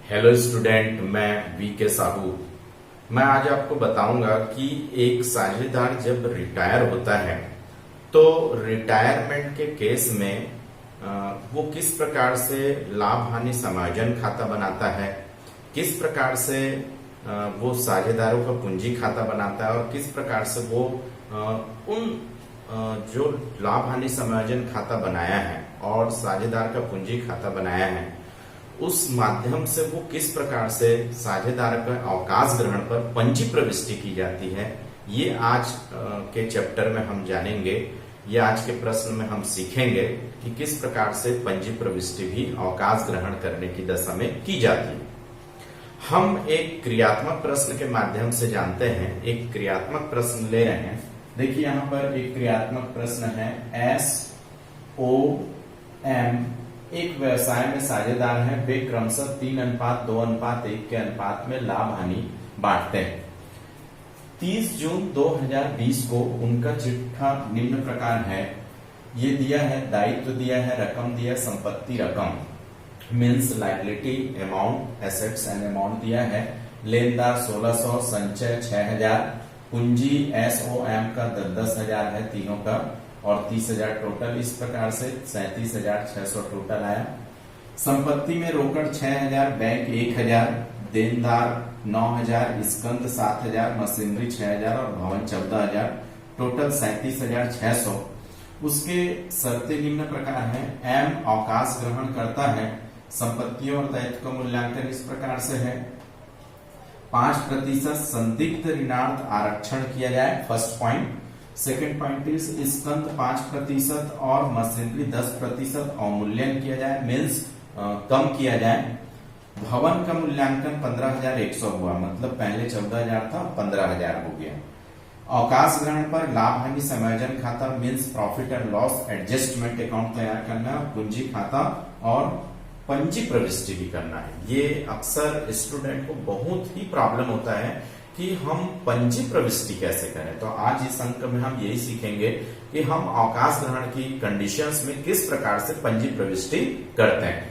Hello student, मैं we के साहू। मैं आज आपको बताऊंगा कि एक साझेदार जब रिटायर होता है तो रिटायरमेंट के केस में वो किस प्रकार से लाभ हानि समायोजन खाता बनाता है, किस प्रकार से वो साझेदारों का पूंजी खाता बनाता है और किस प्रकार से वो उन जो लाभ हानि समायोजन खाता बनाया है और साझेदार का पूंजी खाता बनाया है उस माध्यम से वो किस प्रकार से साझेदार का अवकाश ग्रहण पर पंजी प्रविष्टि की जाती है। ये आज के चैप्टर में हम जानेंगे। ये आज के प्रश्न में हम सीखेंगे कि किस प्रकार से पंजी प्रविष्टि भी अवकाश ग्रहण करने की दशा में की जाती है। हम एक क्रियात्मक प्रश्न के माध्यम से जानते हैं। एक क्रियात्मक प्रश्न ले रहे हैं। देखिए यहाँ पर एक क्रियात्मक प्रश्न है। SOM एक व्यवसाय में साझेदार हैं, वे क्रमशः 3:2:1 के अनुपात में लाभ हानि बांटते हैं। 30 जून 2020 को उनका चिट्ठा निम्न प्रकार है। ये दिया है, दायित्व दिया है, रकम दिया, संपत्ति रकम means liability amount, assets and amount दिया है। लेनदार 1600, संचय 6000, पूंजी SOM का 10,000 है तीनों का और 30,000 टोटल। इस प्रकार से 37,600 टोटल आया। संपत्ति में रोकड़ 6,000, बैंक 1,000, देनदार 9,000, स्कंद 7,000, मशीनरी 6,000 और भवन 14,000, टोटल 37,600। उसके शर्तें निम्न प्रकार है। M अवकाश ग्रहण करता है। संपत्तियों और दायित्व का मूल्यांकन इस प्रकार से है। 5% संदिग्ध ऋणार्थ आरक्षण किया जाए, first point. Second point is स्कंद 5% और मशीनरी 10% अवमूल्यन किया जाए, मीन्स कम किया जाए। भवन का मूल्यांकन 15,100 हुआ, मतलब पहले 14,000 था, 15,000 हो गया। अवकाश ग्रहण पर लाभ हानि समायोजन खाता means profit and loss adjustment account तैयार करना, पूंजी खाता और पंजी प्रविष्टि भी करना है। ये अक्सर स्टूडेंट को बहुत ही प्रॉब्लम होता है कि हम पंजी प्रविष्टि कैसे करें। तो आज इस अंक में हम यही सीखेंगे कि हम अवकाश ग्रहण की कंडीशंस में किस प्रकार से पंजी प्रविष्टि करते हैं।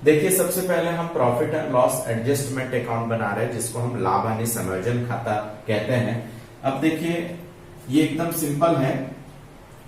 देखिए, सबसे पहले हम profit and loss adjustment account बना रहे हैं, जिसको हम लाभ हानि समायोजन खाता कहते हैं। अब देखिए, ये एकदम सिंपल है।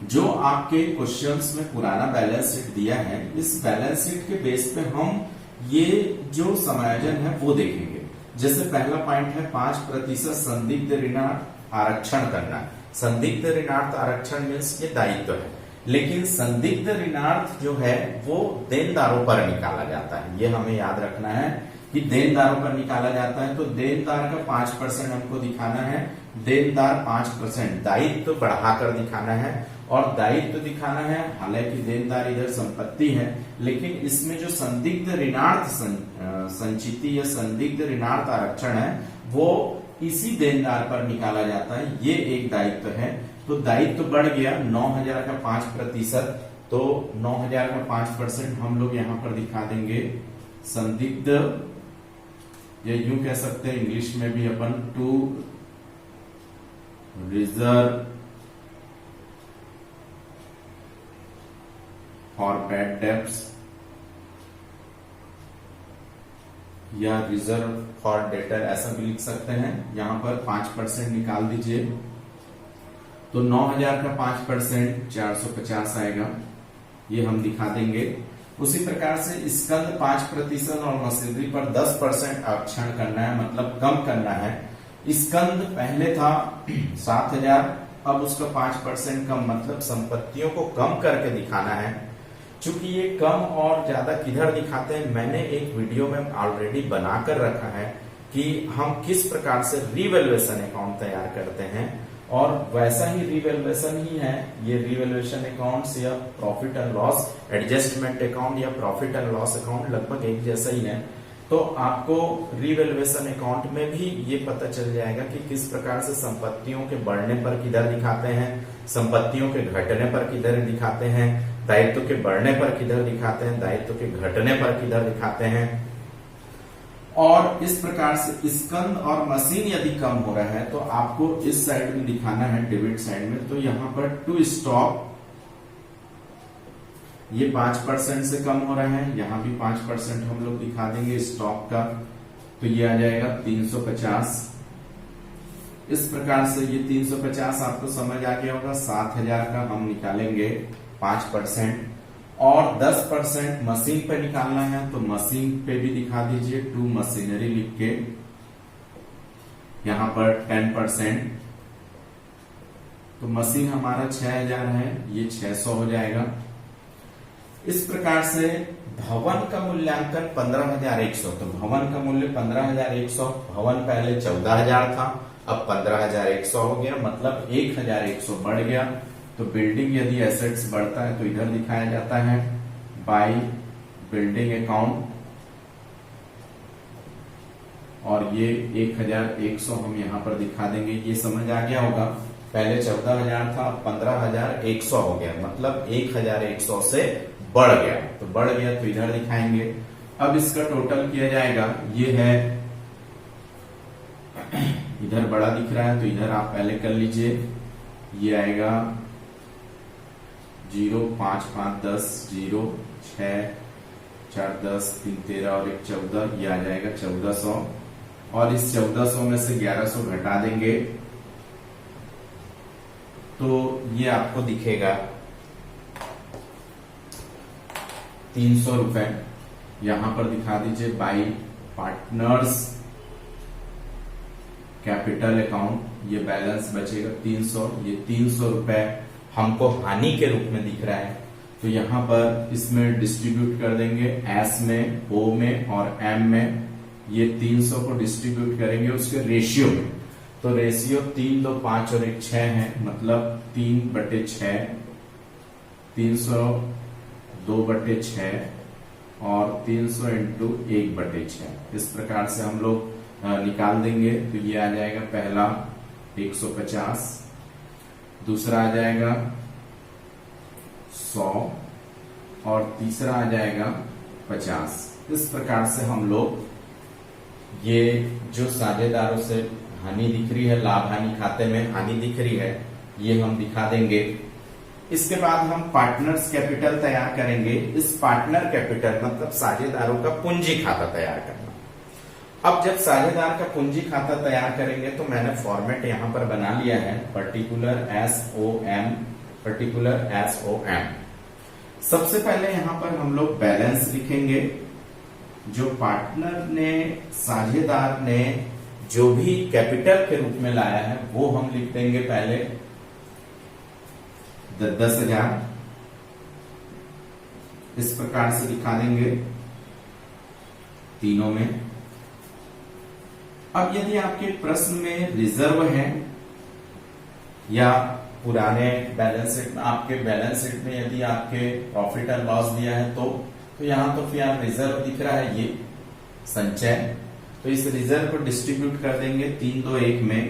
जो आपके क्वेश्चंस में पुराना बैलेंस शीट दिया है, इस बैलेंस शीट के बेस पे हम ये जो समायोजन है वो देखेंगे। जैसे पहला पॉइंट है 5% संदिग्ध ऋणार्थ आरक्षण करना। संदिग्ध ऋणार्थ आरक्षण मीन्स ये दायित्व है, लेकिन संदिग्ध ऋणार्थ जो है वो देनदारों पर निकाला जाता है। ये हमें याद रखना है कि देनदारों पर निकाला जाता है। तो देनदार का 5% हमको दिखाना है। देनदार 5%, दायित्व बढ़ाकर दिखाना है और दायित्व दिखाना है। हालांकि देनदार इधर संपत्ति है, लेकिन इसमें जो संदिग्ध ऋणार्थ संचिति या संदिग्ध ऋणार्थ आरक्षण है वो इसी देनदार पर निकाला जाता है। ये एक दायित्व है। तो दायित्व बढ़ गया 9,000 का 5%। तो 9,000 का 5% हम लोग यहां पर दिखा देंगे संदिग्ध, या यूं कह सकते हैं इंग्लिश में भी अपन to reserve for bad debts या रिजर्व फॉर डेटर, ऐसा भी लिख सकते हैं। यहां पर 5% निकाल दीजिए। तो 9,000 का 5% 450 आएगा। ये हम दिखा देंगे। उसी प्रकार से स्कंद 5% और मशीनरी पर 10% आरक्षण करना है, मतलब कम करना है। स्कंद पहले था 7,000, अब उसका 5% कम, मतलब संपत्तियों को कम करके दिखाना है। चूंकि ये कम और ज्यादा किधर दिखाते हैं, मैंने एक वीडियो में ऑलरेडी बनाकर रखा है कि हम किस प्रकार से रिवैल्यूएशन अकाउंट तैयार करते हैं, और वैसा ही रिवैल्यूएशन ही है ये रिवैल्यूएशन अकाउंट्स या profit and loss adjustment account या प्रॉफिट एंड लॉस अकाउंट लगभग एक जैसा ही है। तो आपको रिवैल्यूएशन अकाउंट में भी ये पता चल जाएगा कि किस प्रकार से संपत्तियों के बढ़ने पर किधर दिखाते हैं, संपत्तियों के घटने पर किधर दिखाते हैं, दायित्व के बढ़ने पर किधर दिखाते हैं, दायित्व के घटने पर किधर दिखाते हैं। और इस प्रकार से स्कंद और मशीन यदि कम हो रहा है तो आपको इस साइड में दिखाना है, डेबिट साइड में। तो यहां पर टू स्टॉक ये 5% से कम हो रहा है, यहाँ भी 5% हम लोग दिखा देंगे स्टॉक का, तो ये आ जाएगा 350। इस प्रकार से ये 350 आपको समझ आ गया होगा। 7000 का हम निकालेंगे 5% और 10% मशीन पे निकालना है, तो मशीन पे भी दिखा दीजिए, टू मशीनरी लिख के यहां पर 10%, तो मशीन हमारा 6000 है, ये 600 हो जाएगा। इस प्रकार से भवन का मूल्यांकन 15100, तो भवन का मूल्य 15100, भवन पहले 14000 था, अब 15100 हो गया, मतलब 1100 बढ़ गया। तो बिल्डिंग यदि एसेट्स बढ़ता है तो इधर दिखाया जाता है बाय बिल्डिंग अकाउंट, और ये 1100 हम यहां पर दिखा देंगे। ये समझ आ गया होगा, पहले 14000 था, अब 15100 हो गया, मतलब 1100 से बढ़ गया, तो बढ़ गया तो इधर दिखाएंगे। अब इसका टोटल किया जाएगा, ये है इधर बड़ा दिख रहा है तो इधर आप पहले कर लीजिए, ये आएगा 0 5 5 10 0 6 4 10 3 13 और 1 14, ये आ जाएगा 1400, और इस 1400 में से 1100 घटा देंगे तो ये आपको दिखेगा 300 रुपए। यहां पर दिखा दीजिए बाय पार्टनर्स कैपिटल अकाउंट, ये बैलेंस बचेगा 300, ये 300 रुपए हमको हानि के रूप में दिख रहा है, तो यहां पर इसमें डिस्ट्रीब्यूट कर देंगे, एस में, ओ में और एम में, ये 300 को डिस्ट्रीब्यूट करेंगे उसके रेशियो में, तो रेशियो 3 2 5 और 1 6 है, मतलब 3/6, 300 2/6 और 300 इंटू 1/6, इस प्रकार से हम लोग निकाल देंगे। तो ये आ जाएगा पहला 150, दूसरा आ जाएगा 100 और तीसरा आ जाएगा 50। इस प्रकार से हम लोग ये जो साझेदारों से हानि दिख रही है, लाभ हानि खाते में हानि दिख रही है, ये हम दिखा देंगे। इसके बाद हम पार्टनर्स कैपिटल तैयार करेंगे। इस पार्टनर कैपिटल मतलब साझेदारों का पूंजी खाता तैयार करना। अब जब साझेदार का पूंजी खाता तैयार करेंगे तो मैंने फॉर्मेट यहां पर बना लिया है, पर्टिकुलर SOM। सबसे पहले यहां पर हम लोग बैलेंस लिखेंगे, जो पार्टनर ने, साझेदार ने जो भी कैपिटल के रूप में लाया है वो हम लिख देंगे पहले 10,000, इस प्रकार से दिखा देंगे तीनों में। अब यदि आपके प्रश्न में रिजर्व है या पुराने बैलेंस शीट में, आपके बैलेंस शीट में यदि आपके प्रॉफिट एंड लॉस दिया है तो यहां तो फिर आप रिजर्व दिख रहा है, ये संचय, तो इस रिजर्व को डिस्ट्रीब्यूट कर देंगे 3 2 1 में,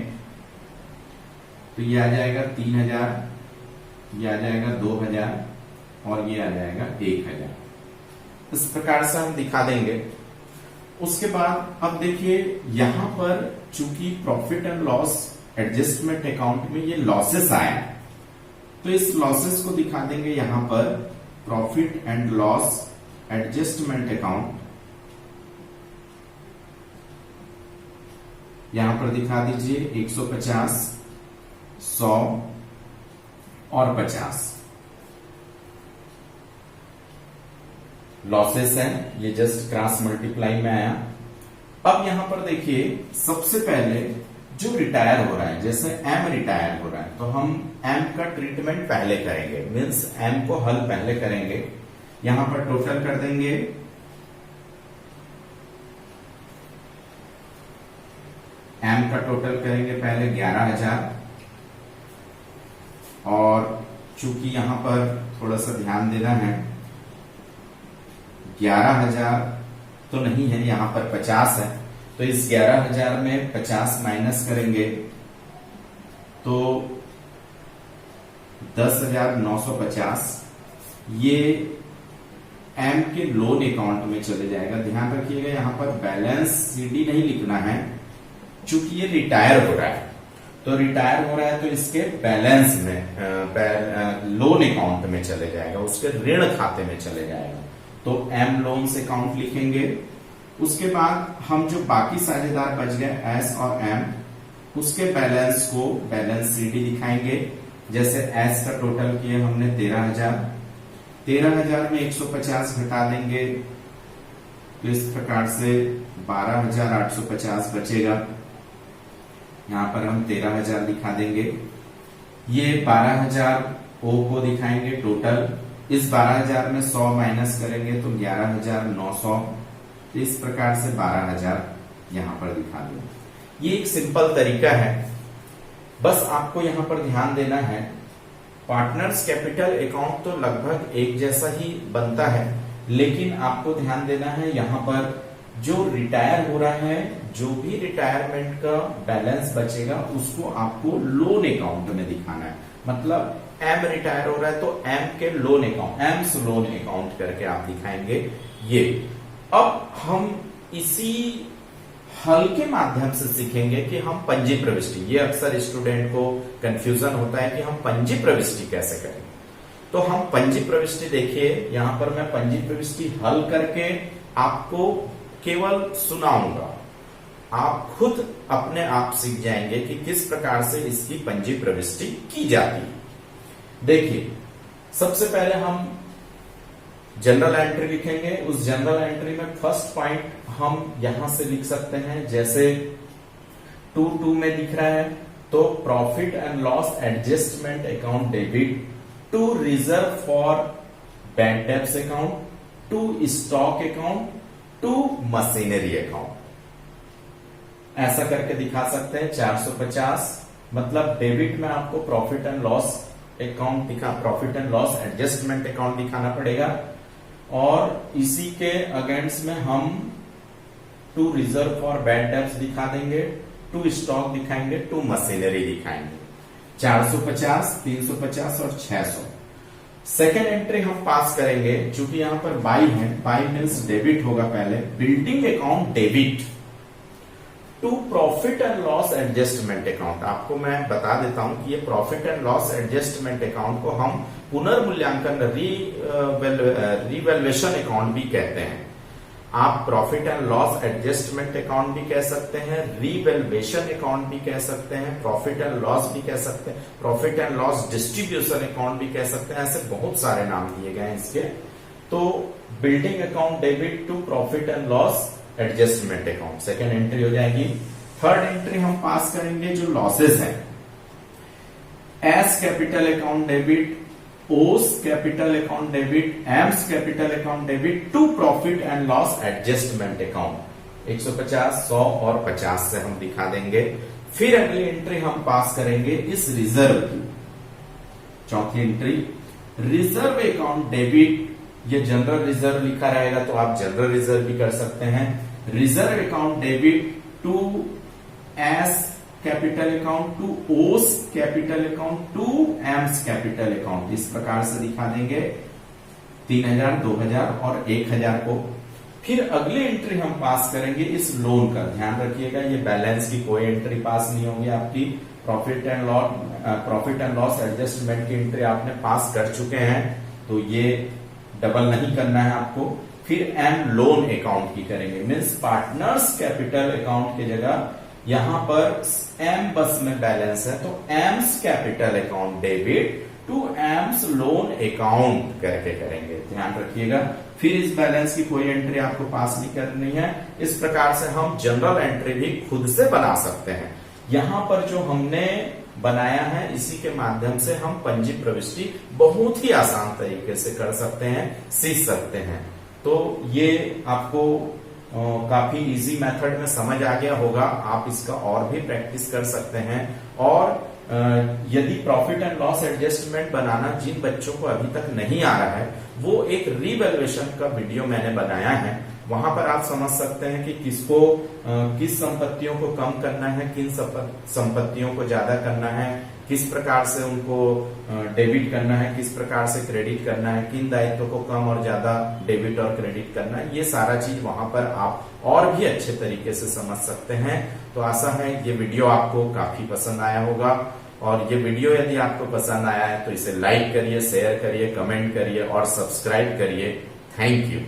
तो ये आ जाएगा 3000, ये आ जाएगा 2000 और ये आ जाएगा 1000। इस प्रकार से हम दिखा देंगे। उसके बाद अब देखिए यहां पर चूंकि profit and loss adjustment account में ये लॉसेस आया, तो इस लॉसेस को दिखा देंगे यहां पर profit and loss adjustment account, यहां पर दिखा दीजिए 150, 100 और 50 लॉसेस है, ये जस्ट क्रॉस मल्टीप्लाई में आया। अब यहां पर देखिए सबसे पहले जो रिटायर हो रहा है, जैसे एम रिटायर हो रहा है तो हम एम का ट्रीटमेंट पहले करेंगे, मीन्स एम को हल पहले करेंगे। यहां पर टोटल कर देंगे, एम का टोटल करेंगे पहले 11000, और चूंकि यहां पर थोड़ा सा ध्यान देना है, 11000 तो नहीं है, यहां पर 50 है, तो इस 11000 में 50 माइनस करेंगे तो 10,950, ये एम के लोन अकाउंट में चले जाएगा। ध्यान रखिएगा यहां पर बैलेंस सीडी नहीं लिखना है, चूंकि ये रिटायर हो रहा है, तो रिटायर हो रहा है तो इसके बैलेंस में लोन अकाउंट में चले जाएगा, उसके ऋण खाते में चले जाएगा। तो एम लोन्स अकाउंट लिखेंगे। उसके बाद हम जो बाकी साझेदार बच गए एस और एम, उसके बैलेंस को बैलेंस सीडी दिखाएंगे। जैसे एस का टोटल किए हमने 13,000 में 150 घटा देंगे तो इस प्रकार से 12,850 बचेगा। यहां पर हम 13,000 दिखा देंगे। ये 12,000 ओ को दिखाएंगे टोटल। इस 12,000 में 100 माइनस करेंगे तो 11,900। इस प्रकार से 12,000 यहां पर दिखा देंगे। ये एक सिंपल तरीका है। बस आपको यहां पर ध्यान देना है, पार्टनर्स कैपिटल अकाउंट तो लगभग एक जैसा ही बनता है, लेकिन आपको ध्यान देना है यहाँ पर जो रिटायर हो रहा है, जो भी रिटायरमेंट का बैलेंस बचेगा उसको आपको लोन अकाउंट में दिखाना है। मतलब एम रिटायर हो रहा है तो एम के loan account, AIIMS loan account करके आप दिखाएंगे ये। अब हम इसी हल के माध्यम से सीखेंगे कि हम पंजी प्रविष्टि, ये अक्सर स्टूडेंट को कंफ्यूजन होता है कि हम पंजी प्रविष्टि कैसे करें। तो हम पंजी प्रविष्टि देखिए, यहां पर मैं पंजी प्रविष्टि हल करके आपको केवल सुनाऊंगा, आप खुद अपने आप सीख जाएंगे कि किस प्रकार से इसकी पंजी प्रविष्टि की जाती है। देखिए, सबसे पहले हम जनरल एंट्री लिखेंगे। उस जनरल एंट्री में फर्स्ट पॉइंट हम यहां से लिख सकते हैं, जैसे 2.2 में दिख रहा है तो profit and loss adjustment account debit to reserve for bad debts account, to stock account, to machinery account, ऐसा करके दिखा सकते हैं। 450 मतलब डेबिट में आपको profit and loss account profit and loss adjustment account दिखाना पड़ेगा, और इसी के अगेंस्ट में हम to reserve for bad debts दिखा देंगे, टू स्टॉक दिखाएंगे, टू मशीनरी दिखाएंगे। 450, 350 और 600। सेकेंड एंट्री हम पास करेंगे, चूंकि यहां पर बाई है, बाई मीन्स डेबिट होगा पहले, building account debit to profit and loss adjustment account. आपको मैं बता देता हूं कि ये profit and loss adjustment account को हम पुनर्मूल्यांकन रिवैल्यूएशन अकाउंट भी कहते हैं। आप profit and loss adjustment account भी कह सकते हैं, रिवैल्यूएशन अकाउंट भी कह सकते हैं, प्रॉफिट एंड लॉस भी कह सकते हैं, profit and loss distribution account भी कह सकते हैं। ऐसे बहुत सारे नाम दिए गए हैं इसके। तो building account debit to profit and loss adjustment account second entry हो जाएगी। थर्ड एंट्री हम पास करेंगे जो लॉसेस है, S capital account debit, O's capital account debit, M's capital account debit to profit and loss adjustment account. 150, 100 और 50 से हम दिखा देंगे। फिर अगली एंट्री हम पास करेंगे इस रिजर्व की। चौथी एंट्री रिजर्व अकाउंट डेबिट, ये जनरल रिजर्व लिखा रहेगा तो आप जनरल रिजर्व भी कर सकते हैं। Reserve account debit to S capital account, to O's capital account, to M's capital account. इस प्रकार से दिखा देंगे 3,000, 2,000 और 1,000 को। फिर अगली एंट्री हम पास करेंगे इस लोन का। ध्यान रखिएगा, ये बैलेंस की कोई एंट्री पास नहीं होगी आपकी। प्रॉफिट एंड लॉस एडजस्टमेंट की एंट्री आपने पास कर चुके हैं, तो ये डबल नहीं करना है आपको। फिर एम लोन अकाउंट की करेंगे, मीन्स पार्टनर्स कैपिटल अकाउंट की जगह यहां पर एम बस में बैलेंस है तो M's capital account debit to M's loan account करके करेंगे। ध्यान रखिएगा, फिर इस बैलेंस की कोई एंट्री आपको पास नहीं करनी है। इस प्रकार से हम जनरल एंट्री भी खुद से बना सकते हैं। यहां पर जो हमने बनाया है इसी के माध्यम से हम पंजी प्रविष्टि बहुत ही आसान तरीके से कर सकते हैं, सीख सकते हैं। तो ये आपको काफी इजी मेथड में समझ आ गया होगा। आप इसका और भी प्रैक्टिस कर सकते हैं। और यदि प्रॉफिट एंड लॉस एडजस्टमेंट बनाना जिन बच्चों को अभी तक नहीं आ रहा है, वो एक रिवैल्यूएशन का वीडियो मैंने बनाया है, वहां पर आप समझ सकते हैं कि किसको किस संपत्तियों को कम करना है, किन संपत्तियों को ज्यादा करना है, किस प्रकार से उनको डेबिट करना है, किस प्रकार से क्रेडिट करना है, किन दायित्वों को कम और ज्यादा डेबिट और क्रेडिट करना है। ये सारा चीज वहां पर आप और भी अच्छे तरीके से समझ सकते हैं। तो आशा है ये वीडियो आपको काफी पसंद आया होगा। और ये वीडियो यदि आपको पसंद आया है तो इसे लाइक करिए, शेयर करिए, कमेंट करिए और सब्सक्राइब करिए। Thank you.